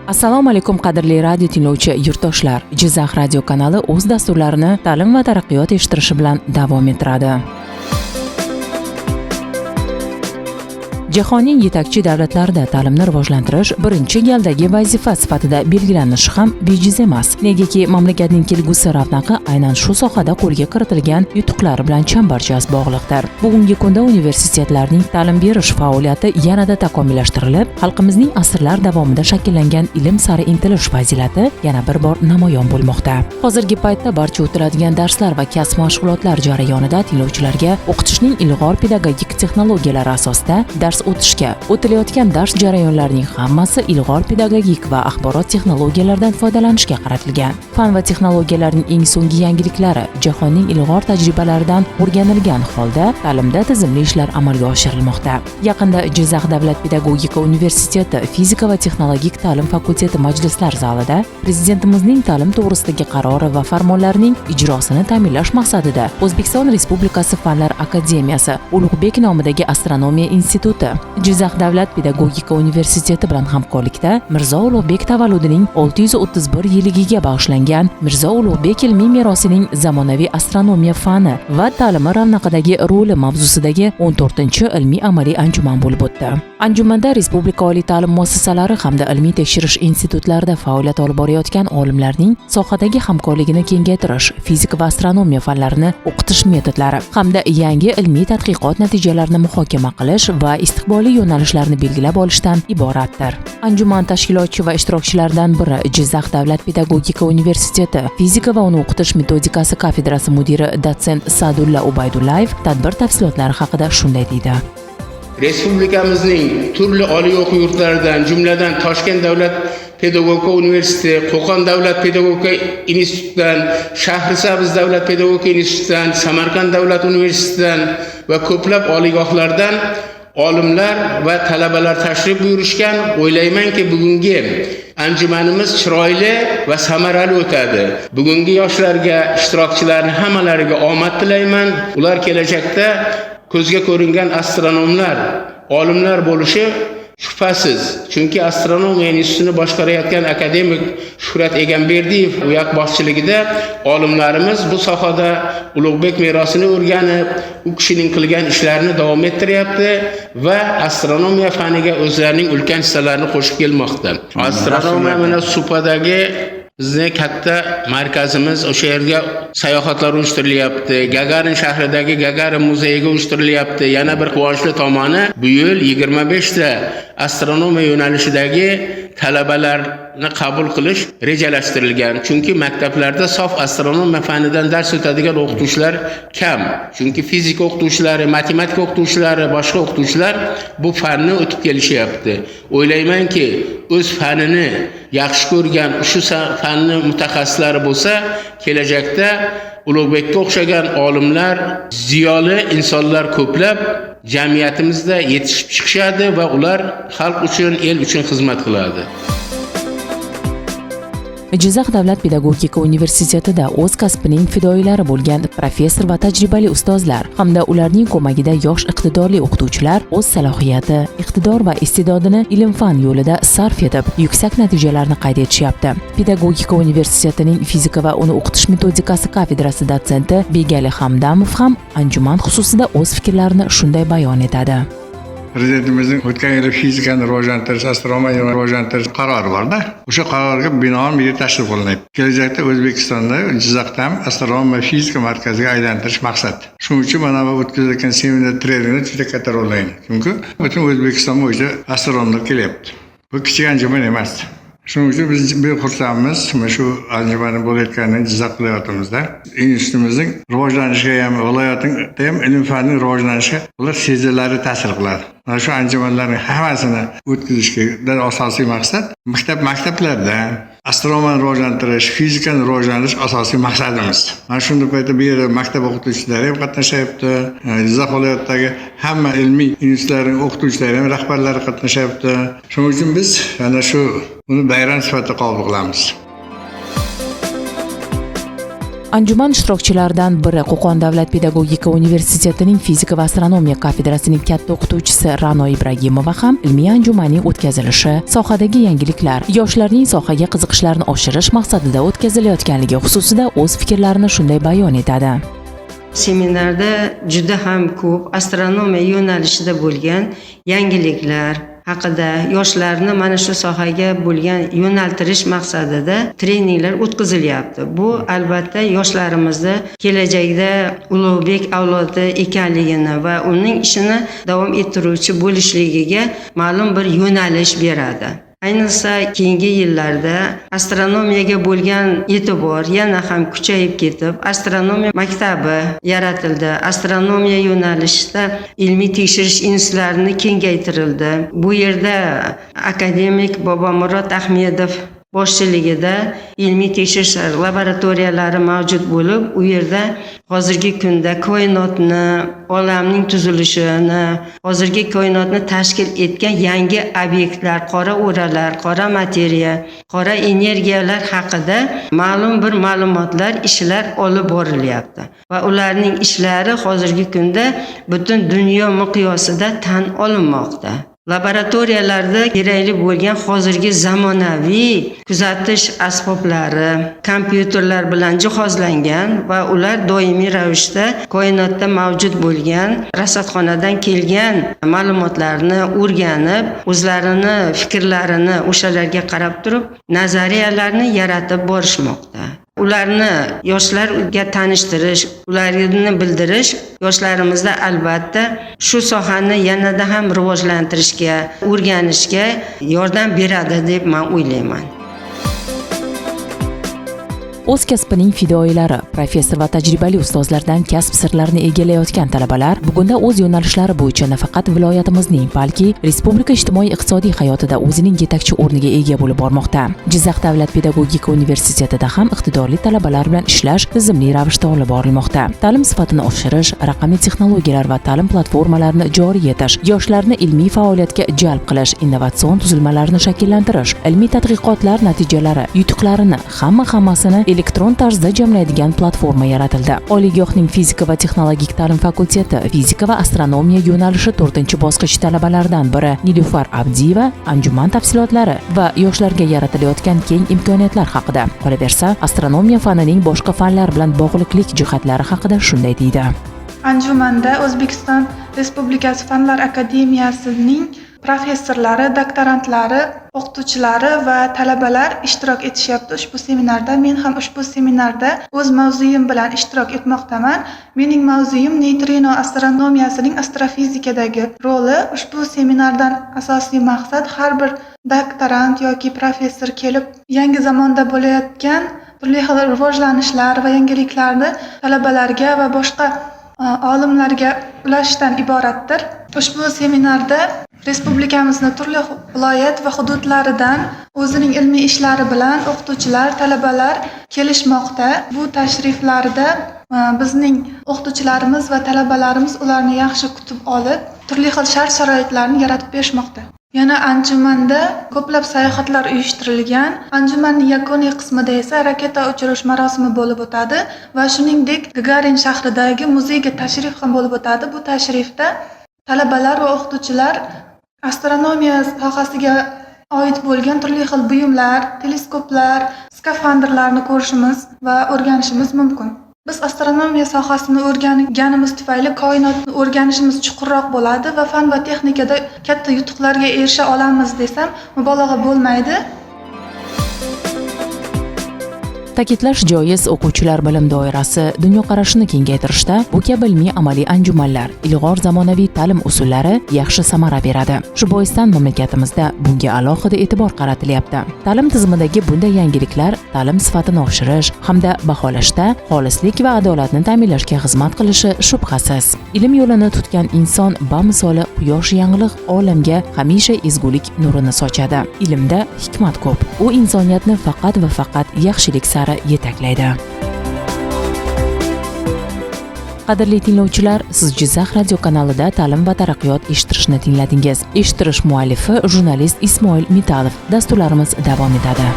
Assalomu alaykum qadrli radio tinglovchi yurtdoshlar. Jizzax radio kanali o'z dasturlarini ta'lim va taraqqiyot eshittirishi bilan davom ettiradi. Jahonning yetakchi davlatlarida ta'limni rivojlantirish birinchi galdagi vazifa sifatida belgilanishi ham bejiz emas. Negaki mamlakatning kelgusi ravnaqi aynan shu sohada qo'lga kiritilgan yutuqlar bilan chambarchas bog'liqdir. Bugungi kunda universitetlarning ta'lim berish faoliyati yanada takomillashtirilib, xalqimizning asrlar davomida shakllangan ilm sari intilish fazilati yana bir bor namoyon bo'lmoqda. Hozirgi paytda barcha o'tiladigan darslar va kasb mashg'ulotlar jarayonida tinglovchilarga o'qitishning ilg'or pedagogik texnologiyalari asosida dars o'tishga, o'tilayotgan dars jarayonlarining hammasi ilg'or pedagogik va axborot texnologiyalaridan foydalanishga qaratilgan. Fan va texnologiyalarning eng so'nggi yangiliklari jahonning ilg'or tajribalaridan o'rganilgan holda ta'limda tizimli ishlar amalga oshirilmoqda. Yaqinda Jizzax davlat pedagogika universiteti fizika va texnologik ta'lim fakulteti majlislar zalida Prezidentimizning ta'lim to'g'risidagi qarori va farmonlarining ijrosini ta'minlash maqsadida O'zbekiston Respublikasi Fanlar akademiyasi Ulug'bek nomidagi astronomiya instituti Jizzax davlat pedagogika universiteti bilan hamkorlikda Mirzo Ulug'bek tavalludining 631 yiligiga bag'ishlangan Mirzo Ulug'bek ilmiy merosining zamonaviy astronomiya fani va ta'limi ravnaqidagi roli mavzusidagi 14-ilmiy amaliy anjuman bo'lib o'tdi. Anjumanda respublika oliy ta'lim muassasalari hamda ilmiy tekshirish institutlarida faoliyat olib borayotgan olimlarning sohadagi hamkorligini kengaytirish, fizika va astronomiya fanlarini o'qitish metodlari hamda yangi ilmiy tadqiqot natijalarini muhokama qilish va istiqbolli yo'nalishlarni belgilab olishdan iboratdir. Anjuman tashkilotchi va ishtirokchilaridan biri Jizzax davlat pedagogika universiteti fizika va uni o'qitish metodikasi kafedrasi mudiri dotsent Sa'dulla Ubaydullayev tadbir tafsilotlari haqida shunday deydi. Respublikamizning turli oliy o'quv yurtlaridan, jumladan Toshkent davlat pedagogika universiteti, Qo'qon davlat pedagogika institutidan, Shahrisabz davlat pedagogika institutidan, Samarqand davlat universitetidan va ko'plab oliygohlardan olimlar va talabalar tashrif buyurishgan. O'ylaymanki, bugungi anjumanimiz chiroyli va samarali o'tadi. Bugungi yoshlarga, ishtirokchilarning hammalariga omad tilayman. Ular kelajakda ko'zga ko'ringan astronomlar, olimlar bo'lishi shubhasiz. Chunki astronomiya institutini boshqarayotgan akademik Shuhrat Egamberdiyev boshchiligida olimlarimiz bu sohada Ulug'bek merosini o'rganib, u kishining qilgan ishlarini davom ettiryapti va astronomiya faniga o'zlarining ulkan hissalarini qo'shib kelmoqda. Astronomiya mana Supadagi bizning katta markazimiz, o'sha yerga sayohatlar uyushtirilyapti. Gagarin shahridagi Gagarin muzeyiga uyushtirilyapti. Yana bir quvonchli tomoni, bu yil 25 ta astronomiya yo'nalishidagi talabalarni qabul qilish rejalashtirilgan. Chunki maktablarda sof astronomiya fanidan dars o'tadigan o'qituvchilar kam. Chunki fizika o'qituvchilari, matematika o'qituvchilari, boshqa o'qituvchilar bu fanni o'tib kelishyapti. O'ylaymanki, o'z fanini yaxshi ko'rgan shu fanni mutaxassislari bo'lsa, kelajakda Ulug'bekka o'xshagan olimlar, ziyoli insonlar ko'plab jamiyatimizda yetishib chiqishadi va ular xalq uchun, el uchun xizmat qiladi. Jizzax davlat pedagogika universitetida o'z kasbining fidoyilari bo'lgan professor va tajribali ustozlar hamda ularning ko'magida yosh iqtidorli o'qituvchilar o'z salohiyati, iqtidor va iste'dodini ilm-fan yo'lida sarf etib, yuksak natijalarni qayd etishyapti. Pedagogika universitetining fizika va uni o'qitish metodikasi kafedrasi dotsenti Begali Hamdamov ham anjuman xususida o'z fikrlarini shunday bayon etadi. Prezidentimizning o'tgan yili fizikani rivojlantirish, astronomiyani rivojlantirish qarori bor-da. O'sha qarorga binoan bu yer tashrif qilinadi. Kelajakda O'zbekistonda Jizzaxda ham astronomiya fizika markaziga aylantirish maqsad. Shuning uchun mana bu o'tkazilgan seminar treninglar juda katta rol o'ynaydi. Chunki butun O'zbekiston bo'yicha astronomlar kelyapti. Bu kichik anjuman emas. Shuning uchun biz xursandmiz shu anjuman bo'layotganidan Jizzax viloyatimizda. Institutimizning rivojlanishiga ham, viloyatning ham ilm-fanning rivojlanishiga ular sezilarli ta'sir qiladi. Mana shu anjumanlarning hammasini o'tkazishga asosiy maqsad maktablarda astronomiyani rivojlantirish, fizikani rivojlantirish asosiy maqsadimiz. Mana shunday paytda bu yerda maktab o'qituvchilari ham qatnashyapti. Jizzax viloyatidagi hamma ilmiy institutlarning o'qituvchilari ham rahbarlari qatnashyapti. Shuning uchun biz ana shu uni bayram sifatida qabul qilamiz. Anjuman ishtirokchilaridan biri Qo'qon davlat pedagogika universitetining fizika va astronomiya kafedrasining katta o'qituvchisi Ra'no Ibragimova ham ilmiy anjumanning o'tkazilishi, sohadagi yangiliklar, yoshlarning sohaga qiziqishlarini oshirish maqsadida o'tkazilayotganligi xususida o'z fikrlarini shunday bayon etadi. Seminarda juda ham ko'p astronomiya yo'nalishida bo'lgan yangiliklar haqida yoshlarni mana shu sohaga bo'lgan yo'naltirish maqsadida treninglar o'tkazilyapti. Bu albatta yoshlarimizni kelajakda ulug'bek avlodi ekanligini va uning ishini davom ettiruvchi bo'lishligiga ma'lum bir yo'nalish beradi. Ayniqsa keyingi yillarda astronomiyaga bo'lgan e'tibor yana ham kuchayib ketib, astronomiya maktabi yaratildi. Astronomiya yo'nalishida ilmiy tekshirish institutlarini kengaytirildi. Bu yerda akademik Bobomurod Ahmedov boshchiligida ilmiy tekshirish laboratoriyalari mavjud bo'lib, u yerda hozirgi kunda koinotni, olamning tuzilishini, hozirgi koinotni tashkil etgan yangi obyektlar, qora o'ralar, qora materiya, qora energiyalar haqida ma'lum bir ma'lumotlar, ishlar olib borilyapti. Va ularning ishlari hozirgi kunda butun dunyo miqyosida tan olinmoqda. Laboratoriyalarda kerakli bo'lgan hozirgi zamonaviy kuzatish asboblari, kompyuterlar bilan jihozlangan va ular doimiy ravishda koinotda mavjud bo'lgan rasadxonadan kelgan ma'lumotlarni o'rganib, o'zlarini fikrlarini o'shalarga qarab turib, nazariyalarni yaratib borishmoqda. Ularni yoshlarga tanishtirish, ularni bildirish yoshlarimizda albatta shu sohani yanada ham rivojlantirishga, o'rganishga yordam beradi deb men o'ylayman. O'z kasbining fidoyilari, professor va tajribali ustozlardan kasb sirlarini egallayotgan talabalar bugunda o'z yo'nalishlari bo'yicha nafaqat viloyatimizning, balki respublika ijtimoiy-iqtisodiy hayotida o'zining yetakchi o'rniga ega bo'lib bormoqda. Jizzax davlat pedagogika universitetida ham iqtidorli talabalar bilan ishlash tizimli ravishda olib borilmoqda. Ta'lim sifatini oshirish, raqamli texnologiyalar va ta'lim platformalarini joriy etish, yoshlarni ilmiy faoliyatga jalb qilish, innovatsion tuzilmalarni shakllantirish, ilmiy tadqiqotlar natijalari, yutuqlarini hammasini elektron tarzda jamlaydigan platforma yaratildi. Oliygohning fizika va texnologik ta'lim fakulteti fizika va astronomiya yo'nalishi 4-bosqich talabalaridan biri Nilufar Abdiyeva anjuman tafsilotlari va yoshlarga yaratilayotgan keng imkoniyatlar haqida, qolaversa, astronomiya fanining boshqa fanlar bilan bog'liqlik jihatlari haqida shunday deydi. Anjumanda O'zbekiston Respublikasi Fanlar akademiyasining professorlari, doktorantlari, o'qituvchilari va talabalar ishtirok etishyapti ushbu seminarda. Men ham ushbu seminarda o'z mavzuyim bilan ishtirok etmoqdaman. Mening mavzuyim neytrino astronomiyasining astrofizikadagi roli. Ushbu seminardan asosiy maqsad har bir doktorant yoki professor kelib yangi zamonda bo'layotgan turli xil rivojlanishlar va yangiliklarni talabalarga va boshqa olimlarga ulashishdan iboratdir. Ushbu seminarda respublikamizning turli viloyat va hududlaridan o'zining ilmiy ishlari bilan o'qituvchilar, talabalar kelishmoqda. Bu tashriflarda bizning o'qituvchilarimiz va talabalarimiz ularni yaxshi kutib olib, turli xil shart-sharoitlarni yaratib berishmoqda. Yana anjumanda ko'plab sayohatlar uyushtirilgan. Anjumanning yakuniy qismida esa raketa uchirish marosimi bo'lib o'tadi va shuningdek Gagarin shahridagi muzeyga tashrif ham bo'lib o'tadi. Bu tashrifda talabalar va o'qituvchilar astronomiya sohasiga oid bo'lgan turli xil buyumlar, teleskoplar, skafandrlarni ko'rishimiz va o'rganishimiz mumkin. Biz astronomiya sohasini o'rganganimiz tufayli koinotni o'rganishimiz chuqurroq bo'ladi va fan va texnikada katta yutuqlarga erisha olamiz desam mubolag'a bo'lmaydi. Ta'kidlash joiz, o'quvchilar bilim doirasi, dunyoqarashini kengaytirishda bu kabi ilmiy amaliy anjumanlar, ilg'or zamonaviy ta'lim usullari yaxshi samara beradi. Shu boisdan mamlakatimizda bunga alohida e'tibor qaratilyapti. Ta'lim tizimidagi bunday yangiliklar ta'lim sifatini oshirish hamda baholashda xolislik va adolatni ta'minlashga xizmat qilishi shubhasiz. Ilm yo'lini tutgan inson bamisoli quyosh yanglig' olamga hamisha ezgulik nurini sochadi. Ilmda hikmat ko'p. U insoniyatni faqat va faqat yaxshilik sari yetaklaydi. Qadrli tinglovchilar, siz Jizzax radio kanalida ta'lim va taraqqiyot eshittirishni tingladingiz. Eshittirish muallifi jurnalist Ismoil Mitalov. Dasturlarimiz davom etadi.